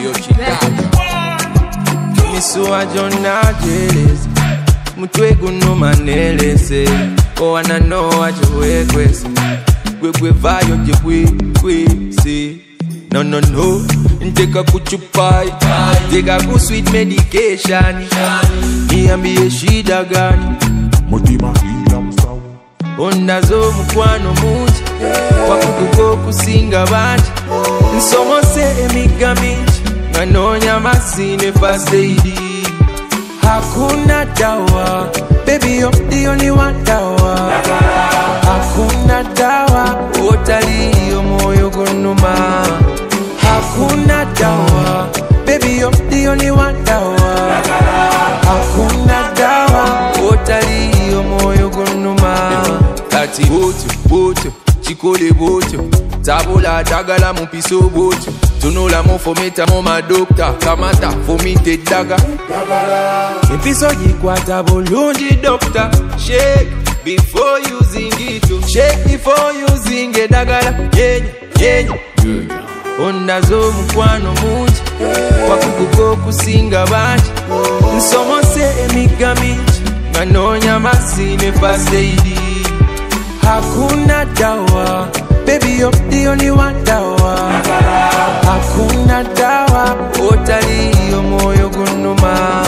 Yo, Chicago. Misuwa jona jealous. Mutwegu no manelese. Oh, I know what you request. We vayo je see. No. Nteka kuchupai. Teka ku sweet medication. Niambie shida gani? Mutima ila msawa. Ondazo mukwano mungi. Wakukuko kusinga banji. Nsomose emigaminji. Nganonya masine first aid. Hakuna dawa. Baby, you're the only one dawa. Hakuna dawa. Otali moyo gunuma. Hakuna dawa. Baby, you're the only one dawa. Hakuna dawa. Otali moyo gunuma. Ati boto, chikole boto. Tabula dagala mon piso boto. Tunola mon fometa mon ma doctor. Kamata fomite daga. Impiso jikwata bulungi doctor. Shake before using it. Shake before using it dagala. Yenya. Ondazo mukwano mungi. Wakukuko kusinga banji. Nsomose emigaminji. Nganonya masine first aid. Hakuna dawa. Baby, you're the only one dawa. Hakuna dawa. Otali moyo gunuma.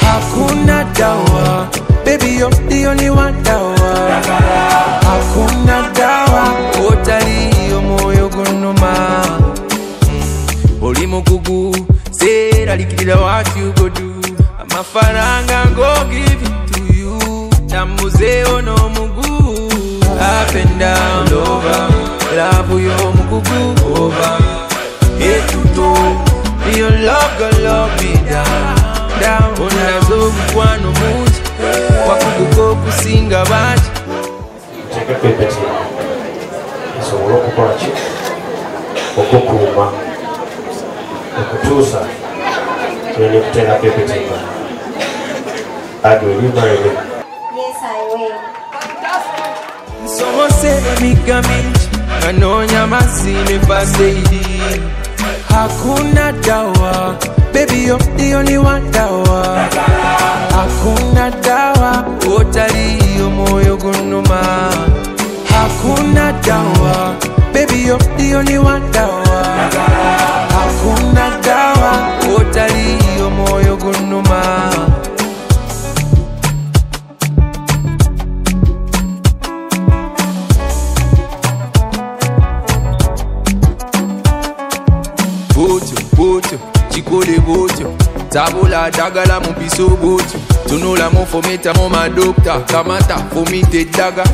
Hakuna dawa. Baby, you're the only one dawa. Hakuna dawa. Otali moyo gunuma. Oli mukugu. Say likidila what you go do. Amafaranga go give it to you. Namuze ono mugu. Up and down, over. Love yo mugugu, over. Head to toe. Your love gon' love me down. Unazo mukwano mungi. Wakugugo kusinga banji. Cheke pepeti. Isobola okukola ki? Okukuuma. Okutuusa. Tulina kuteera pepeti nga. Will you marry me? Yes, I will. Somose emigaminji. Nganonya masine first aid. Hakuna dawa. Baby, you're the only one dawa. Hakuna dawa. Otali moyo gunuma. Hakuna dawa. Baby, you're the only one dawa. Hakuna dawa. Otali moyo gunuma. Boto, chikole boto. Tabula dagala mon piso boto. Tunola mon fometa mon ma doctor. Kamata fomite daga.